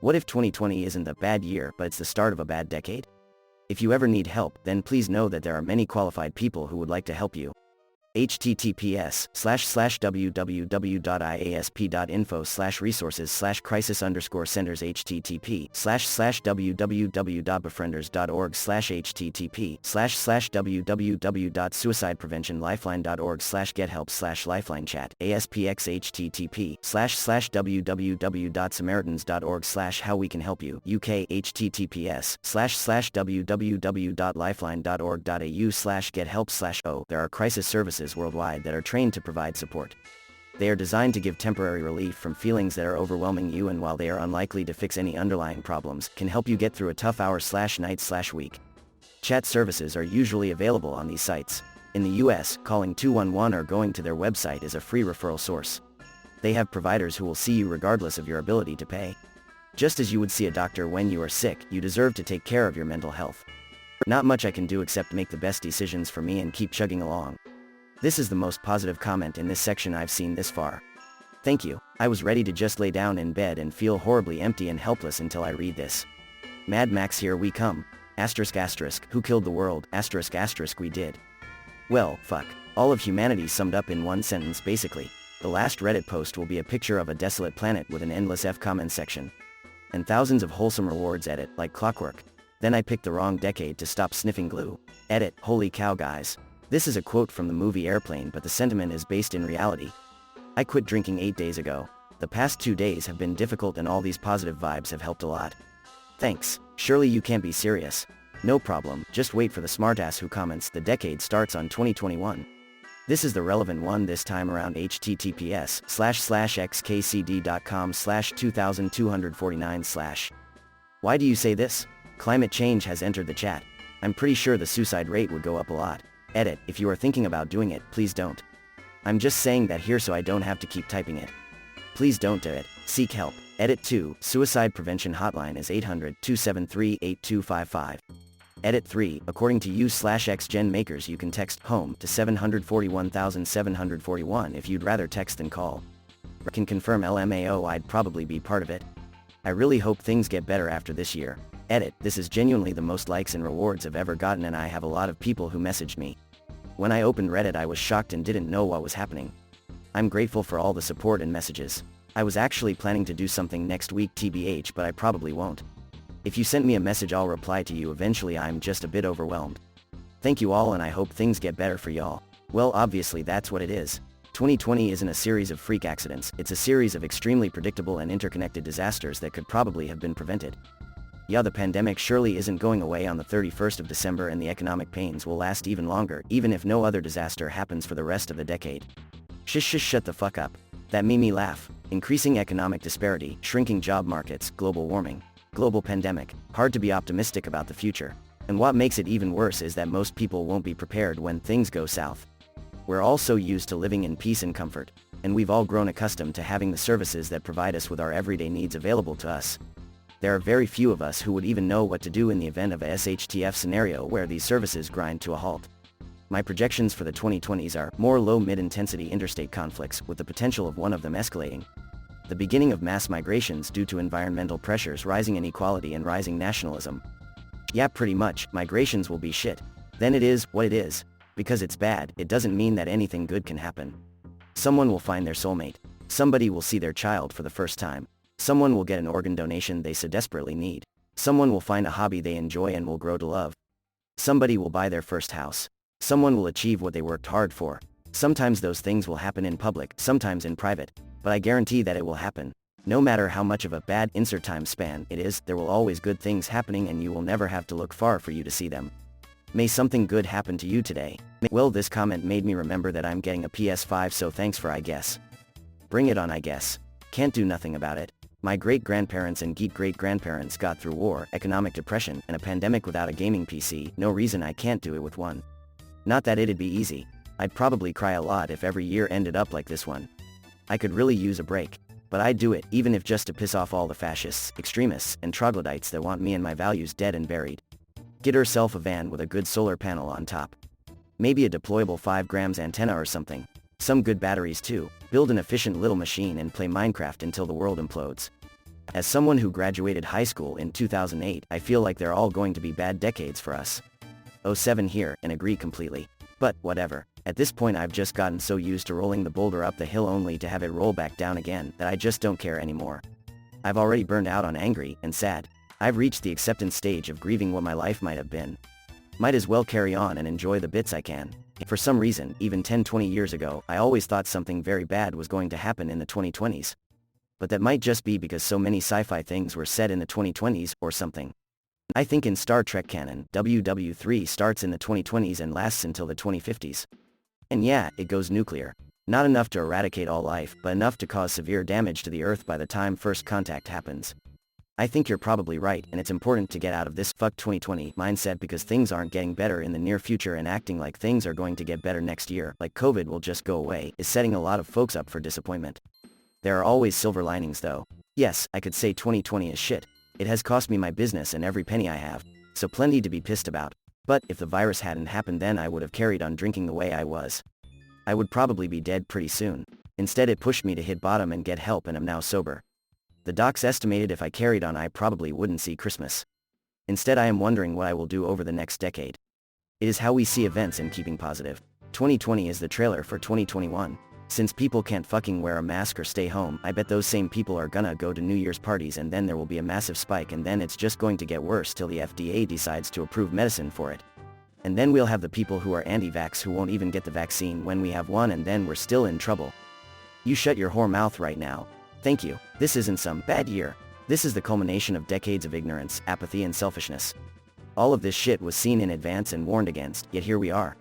What if 2020 isn't a bad year but it's the start of a bad decade? If you ever need help, then please know that there are many qualified people who would like to help you. https://www.iasp.info/resources/crisis_centers http://www.befrienders.org/http://www.suicidepreventionlifeline.org/gethelp/lifeline-chat aspx http://www.samaritans.org/how-we-can-help-you UK https://www.lifeline.org.au/gethelp/o There are crisis services worldwide that are trained to provide support. They are designed to give temporary relief from feelings that are overwhelming you, and while they are unlikely to fix any underlying problems, can help you get through a tough hour/night/week. Chat services are usually available on these sites. In the US, calling 211 or going to their website is a free referral source. They have providers who will see you regardless of your ability to pay. Just as you would see a doctor when you are sick, you deserve to take care of your mental health. Not much I can do except make the best decisions for me and keep chugging along. This is the most positive comment in this section I've seen this far. Thank you. I was ready to just lay down in bed and feel horribly empty and helpless until I read this. Mad Max, here we come. ***, who killed the world? ***, we did. Well, fuck. All of humanity summed up in one sentence basically. The last Reddit post will be a picture of a desolate planet with an endless comment section. And thousands of wholesome rewards at it, like clockwork. Then I picked the wrong decade to stop sniffing glue. Edit, holy cow guys. This is a quote from the movie Airplane, but the sentiment is based in reality. I quit drinking 8 days ago. The past 2 days have been difficult and all these positive vibes have helped a lot. Thanks. Surely you can't be serious. No problem, just wait for the smartass who comments the decade starts on 2021. This is the relevant one this time around. https://xkcd.com/2249/. Why do you say this? Climate change has entered the chat. I'm pretty sure the suicide rate would go up a lot. Edit, if you are thinking about doing it, please don't. I'm just saying that here so I don't have to keep typing it. Please don't do it. Seek help. Edit 2, suicide prevention hotline is 800-273-8255. Edit 3, according to u/xgen makers you can text HOME to 741,741 if you'd rather text than call. I can confirm LMAO I'd probably be part of it. I really hope things get better after this year. Edit, this is genuinely the most likes and rewards I've ever gotten, and I have a lot of people who messaged me. When I opened Reddit I was shocked and didn't know what was happening. I'm grateful for all the support and messages. I was actually planning to do something next week TBH, but I probably won't. If you sent me a message I'll reply to you eventually. I'm just a bit overwhelmed. Thank you all and I hope things get better for y'all. Well, obviously that's what it is. 2020 isn't a series of freak accidents, it's a series of extremely predictable and interconnected disasters that could probably have been prevented. Yeah, the pandemic surely isn't going away on the 31st of December, and the economic pains will last even longer, even if no other disaster happens for the rest of the decade. Shut the fuck up. That made me laugh. Increasing economic disparity, shrinking job markets, global warming, global pandemic. Hard to be optimistic about the future. And what makes it even worse is that most people won't be prepared when things go south. We're all so used to living in peace and comfort, and we've all grown accustomed to having the services that provide us with our everyday needs available to us. There are very few of us who would even know what to do in the event of a SHTF scenario where these services grind to a halt. My projections for the 2020s are more low-mid-intensity interstate conflicts, with the potential of one of them escalating. The beginning of mass migrations due to environmental pressures, rising inequality and rising nationalism. Yeah, pretty much, migrations will be shit. Then it is what it is. Because it's bad, it doesn't mean that anything good can happen. Someone will find their soulmate. Somebody will see their child for the first time. Someone will get an organ donation they so desperately need. Someone will find a hobby they enjoy and will grow to love. Somebody will buy their first house. Someone will achieve what they worked hard for. Sometimes those things will happen in public, sometimes in private, but I guarantee that it will happen. No matter how much of a bad insert time span it is, there will always good things happening and you will never have to look far for you to see them. May something good happen to you today. Well, this comment made me remember that I'm getting a PS5, so thanks for I guess. Bring it on I guess. Can't do nothing about it. My great-grandparents and great-great-grandparents got through war, economic depression, and a pandemic without a gaming PC. No reason I can't do it with one. Not that it'd be easy. I'd probably cry a lot if every year ended up like this one. I could really use a break. But I'd do it, even if just to piss off all the fascists, extremists, and troglodytes that want me and my values dead and buried. Get herself a van with a good solar panel on top. Maybe a deployable 5 grams antenna or something. Some good batteries too. Build an efficient little machine and play Minecraft until the world implodes. As someone who graduated high school in 2008, I feel like they're all going to be bad decades for us. '07 here, and agree completely. But, whatever. At this point I've just gotten so used to rolling the boulder up the hill only to have it roll back down again, that I just don't care anymore. I've already burned out on angry and sad. I've reached the acceptance stage of grieving what my life might have been. Might as well carry on and enjoy the bits I can. For some reason, even 10-20 years ago, I always thought something very bad was going to happen in the 2020s. But that might just be because so many sci-fi things were set in the 2020s, or something. I think in Star Trek canon, WW3 starts in the 2020s and lasts until the 2050s. And yeah, it goes nuclear. Not enough to eradicate all life, but enough to cause severe damage to the Earth by the time first contact happens. I think you're probably right, and it's important to get out of this "fuck 2020" mindset, because things aren't getting better in the near future, and acting like things are going to get better next year, like COVID will just go away, is setting a lot of folks up for disappointment. There are always silver linings though. Yes, I could say 2020 is shit. It has cost me my business and every penny I have, so plenty to be pissed about. But if the virus hadn't happened, then I would have carried on drinking the way I was. I would probably be dead pretty soon. Instead it pushed me to hit bottom and get help, and I'm now sober. The docs estimated if I carried on I probably wouldn't see Christmas. Instead I am wondering what I will do over the next decade. It is how we see events and keeping positive. 2020 is the trailer for 2021. Since people can't fucking wear a mask or stay home, I bet those same people are gonna go to New Year's parties, and then there will be a massive spike, and then it's just going to get worse till the FDA decides to approve medicine for it. And then we'll have the people who are anti-vax who won't even get the vaccine when we have one, and then we're still in trouble. You shut your whore mouth right now. Thank you. This isn't some bad year. This is the culmination of decades of ignorance, apathy and selfishness. All of this shit was seen in advance and warned against, yet here we are.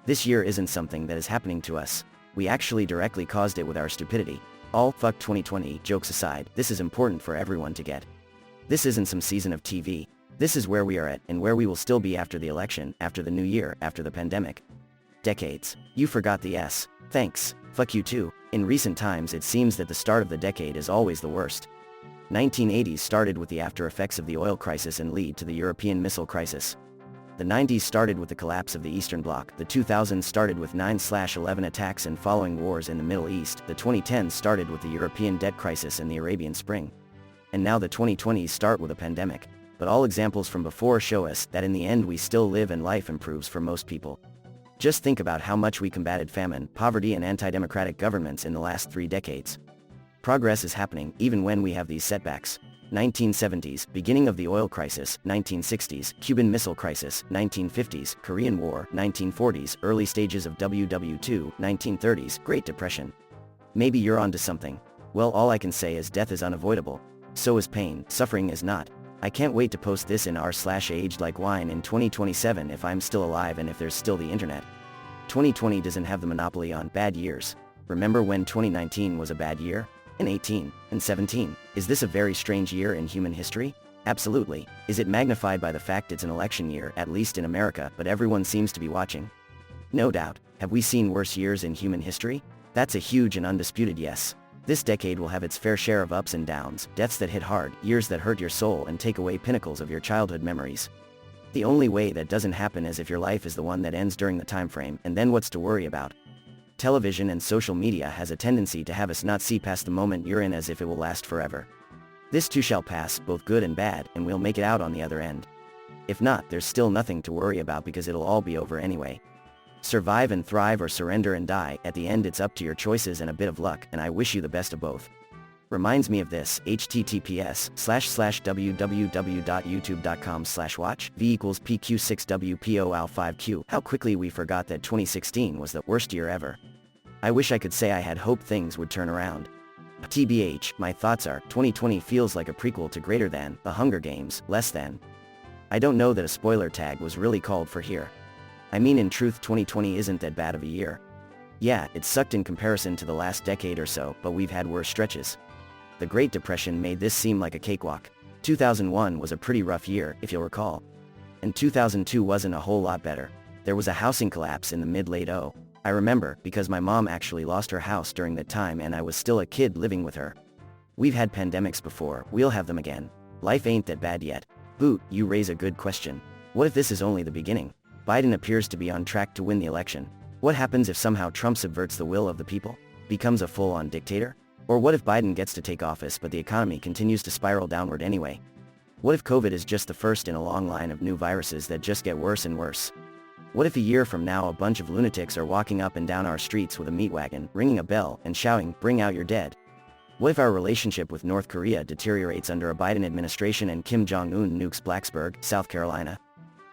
This year isn't something that is happening to us. We actually directly caused it with our stupidity. All fuck 2020 jokes aside, this is important for everyone to get. This isn't some season of TV. This is where we are at, and where we will still be after the election, after the new year, after the pandemic. Decades. You forgot the S. Thanks. Fuck you too. In recent times it seems that the start of the decade is always the worst. 1980s started with the after effects of the oil crisis and lead to the European missile crisis. The 90s started with the collapse of the Eastern Bloc, the 2000s started with 9/11 attacks and following wars in the Middle East, the 2010s started with the European debt crisis and the Arabian Spring. And now the 2020s start with a pandemic. But all examples from before show us that in the end we still live and life improves for most people. Just think about how much we combated famine, poverty and anti-democratic governments in the last 3 decades. Progress is happening even when we have these setbacks. 1970s, beginning of the oil crisis, 1960s, Cuban Missile Crisis, 1950s, Korean War, 1940s, early stages of WW2, 1930s, Great Depression. Maybe you're onto something. Well, all I can say is death is unavoidable. So is pain, suffering is not. I can't wait to post this in r/aged like wine in 2027 if I'm still alive and if there's still the internet. 2020 doesn't have the monopoly on bad years. Remember when 2019 was a bad year? And 18, and 17. Is this a very strange year in human history? Absolutely. Is it magnified by the fact it's an election year, at least in America, but everyone seems to be watching? No doubt. Have we seen worse years in human history? That's a huge and undisputed yes. This decade will have its fair share of ups and downs, deaths that hit hard, years that hurt your soul and take away pinnacles of your childhood memories. The only way that doesn't happen is if your life is the one that ends during the time frame, and then what's to worry about? Television and social media has a tendency to have us not see past the moment you're in as if it will last forever. This too shall pass, both good and bad, and we'll make it out on the other end. If not, there's still nothing to worry about because it'll all be over anyway. Survive and thrive or surrender and die, at the end it's up to your choices and a bit of luck, and I wish you the best of both. Reminds me of this, https://www.youtube.com/watch v=pq6wpoal5q. How quickly we forgot that 2016 was the worst year ever. I wish I could say I had hoped things would turn around. TBH, my thoughts are, 2020 feels like a prequel to greater than, The Hunger Games, less than. I don't know that a spoiler tag was really called for here. I mean, in truth 2020 isn't that bad of a year. Yeah, it sucked in comparison to the last decade or so, but we've had worse stretches. The Great Depression made this seem like a cakewalk. 2001 was a pretty rough year, if you'll recall. And 2002 wasn't a whole lot better. There was a housing collapse in the mid-late '00s. I remember, because my mom actually lost her house during that time and I was still a kid living with her. We've had pandemics before, we'll have them again. Life ain't that bad yet. Boot, you raise a good question. What if this is only the beginning? Biden appears to be on track to win the election. What happens if somehow Trump subverts the will of the people? Becomes a full-on dictator? Or what if Biden gets to take office but the economy continues to spiral downward anyway? What if COVID is just the first in a long line of new viruses that just get worse and worse? What if a year from now a bunch of lunatics are walking up and down our streets with a meat wagon, ringing a bell, and shouting, "Bring out your dead"? What if our relationship with North Korea deteriorates under a Biden administration and Kim Jong-un nukes Blacksburg, South Carolina?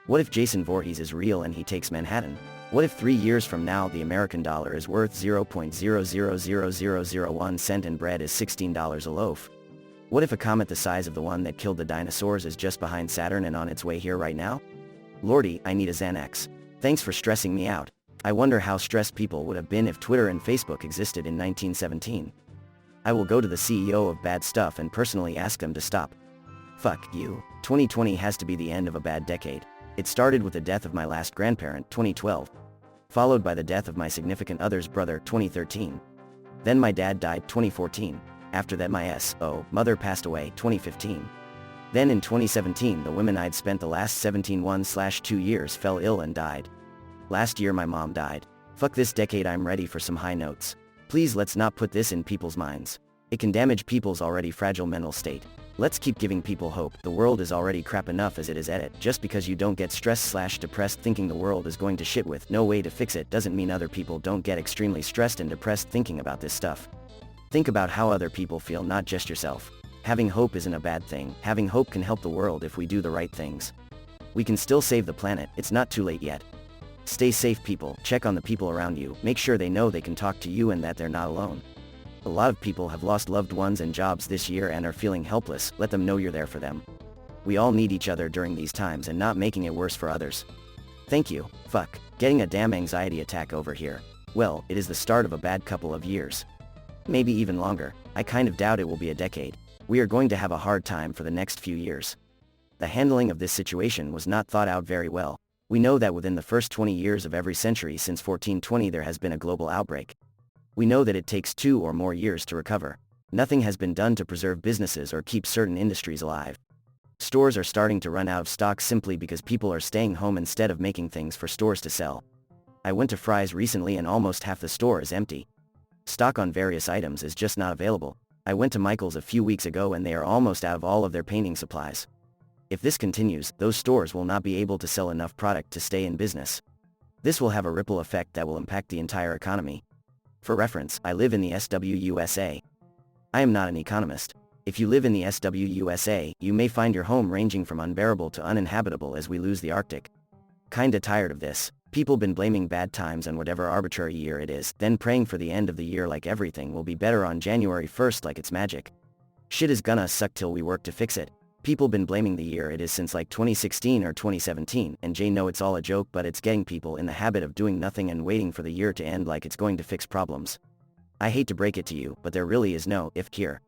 What if Jason Voorhees is real and he takes Manhattan? What if 3 years from now the American dollar is worth 0.000001 cent and bread is $16 a loaf? What if a comet the size of the one that killed the dinosaurs is just behind Saturn and on its way here right now? Lordy, I need a Xanax. Thanks for stressing me out. I wonder how stressed people would have been if Twitter and Facebook existed in 1917. I will go to the CEO of Bad Stuff and personally ask them to stop. Fuck you. 2020 has to be the end of a bad decade. It started with the death of my last grandparent, 2012. Followed by the death of my significant other's brother, 2013. Then my dad died, 2014. After that my mother passed away, 2015. Then in 2017 the women I'd spent the last 1/2 years fell ill and died. Last year my mom died. Fuck this decade, I'm ready for some high notes. Please let's not put this in people's minds. It can damage people's already fragile mental state. Let's keep giving people hope. The world is already crap enough as it is. Edit. Just because you don't get stressed/depressed thinking the world is going to shit with no way to fix it doesn't mean other people don't get extremely stressed and depressed thinking about this stuff. Think about how other people feel, not just yourself. Having hope isn't a bad thing. Having hope can help the world if we do the right things. We can still save the planet, it's not too late yet. Stay safe people, check on the people around you, make sure they know they can talk to you and that they're not alone. A lot of people have lost loved ones and jobs this year and are feeling helpless, let them know you're there for them. We all need each other during these times and not making it worse for others. Thank you. Fuck. Getting a damn anxiety attack over here. Well, it is the start of a bad couple of years. Maybe even longer. I kind of doubt it will be a decade. We are going to have a hard time for the next few years. The handling of this situation was not thought out very well. We know that within the first 20 years of every century since 1420 there has been a global outbreak. We know that it takes 2 or more years to recover. Nothing has been done to preserve businesses or keep certain industries alive. Stores are starting to run out of stock simply because people are staying home instead of making things for stores to sell. I went to Fry's recently and almost half the store is empty. Stock on various items is just not available. I went to Michael's a few weeks ago and they are almost out of all of their painting supplies. If this continues, those stores will not be able to sell enough product to stay in business. This will have a ripple effect that will impact the entire economy. For reference, I live in the SWUSA. I am not an economist. If you live in the SWUSA, you may find your home ranging from unbearable to uninhabitable as we lose the Arctic. Kinda tired of this. People been blaming bad times on whatever arbitrary year it is, then praying for the end of the year like everything will be better on January 1st like it's magic. Shit is gonna suck till we work to fix it. People been blaming the year it is since like 2016 or 2017, and Jay know it's all a joke but it's getting people in the habit of doing nothing and waiting for the year to end like it's going to fix problems. I hate to break it to you, but there really is no if here.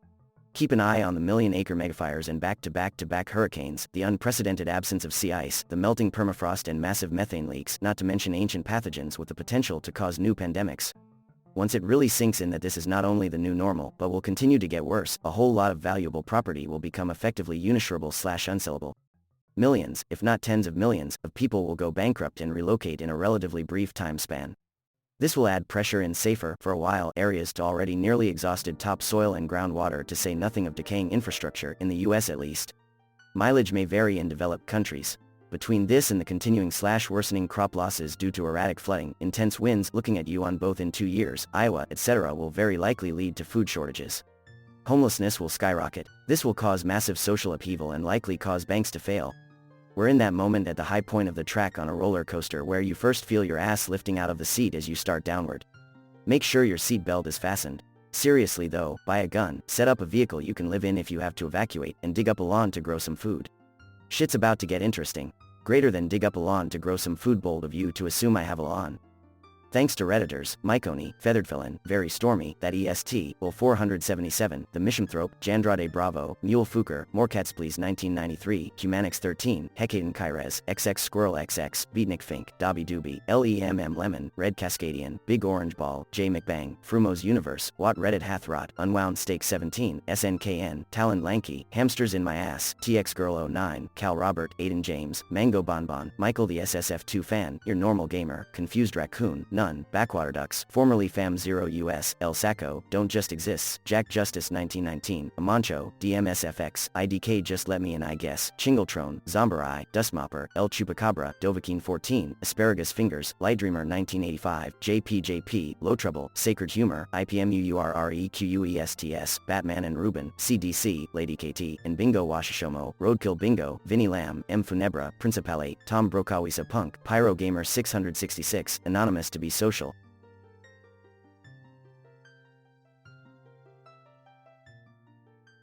Keep an eye on the million-acre megafires and back-to-back hurricanes, the unprecedented absence of sea ice, the melting permafrost and massive methane leaks, not to mention ancient pathogens with the potential to cause new pandemics. Once it really sinks in that this is not only the new normal but will continue to get worse, a whole lot of valuable property will become effectively uninsurable/unsellable. Millions, if not tens of millions, of people will go bankrupt and relocate in a relatively brief time span. This will add pressure in safer, for a while, areas to already nearly exhausted topsoil and groundwater, to say nothing of decaying infrastructure, in the US at least. Mileage may vary in developed countries. Between this and the continuing/worsening crop losses due to erratic flooding, intense winds looking at you on both in 2 years, Iowa, etc. will very likely lead to food shortages. Homelessness will skyrocket. This will cause massive social upheaval and likely cause banks to fail. We're in that moment at the high point of the track on a roller coaster where you first feel your ass lifting out of the seat as you start downward. Make sure your seat belt is fastened. Seriously though, buy a gun, set up a vehicle you can live in if you have to evacuate, and dig up a lawn to grow some food. Shit's about to get interesting. Greater than dig up a lawn to grow some food. Bold of you to assume I have a lawn. Thanks to Redditors, Mycony, Featheredfelon, Very Stormy, That EST, Will 477, The Mishimthrope, Jandrade Bravo, Mule Fuker, Morcatsplease 1993, Humanix 13, Hekaden Kyres, XX Squirrel XX, Beatnik Fink, Dobby Doobie, LEMM Lemon, Red Cascadian, Big Orange Ball, J McBang, Frumo's Universe, What Reddit Hathrot, Unwound Steak 17, SNKN, Talon Lanky, Hamsters in My Ass, TX Girl 09, Cal Robert, Aiden James, Mango Bonbon, Michael the SSF2 Fan, Your Normal Gamer, Confused Raccoon, None, Backwater Ducks, formerly Fam Zero US, El Saco, Don't Just Exists, Jack Justice 1919, Amancho, DMSFX, IDK Just Let Me In I Guess, Chingletron, Zomberai, Dustmopper, El Chupacabra, Dovahkiin 14, Asparagus Fingers, Lightdreamer 1985, JPJP, Low Trouble, Sacred Humor, IPMUURREQUESTS, Batman and Ruben, CDC, Lady KT, and Bingo Washashomo, Roadkill Bingo, Vinny Lamb, M Funebra, Principale, Tom Brokawisa Punk, Pyro Gamer 666, Anonymous to be social.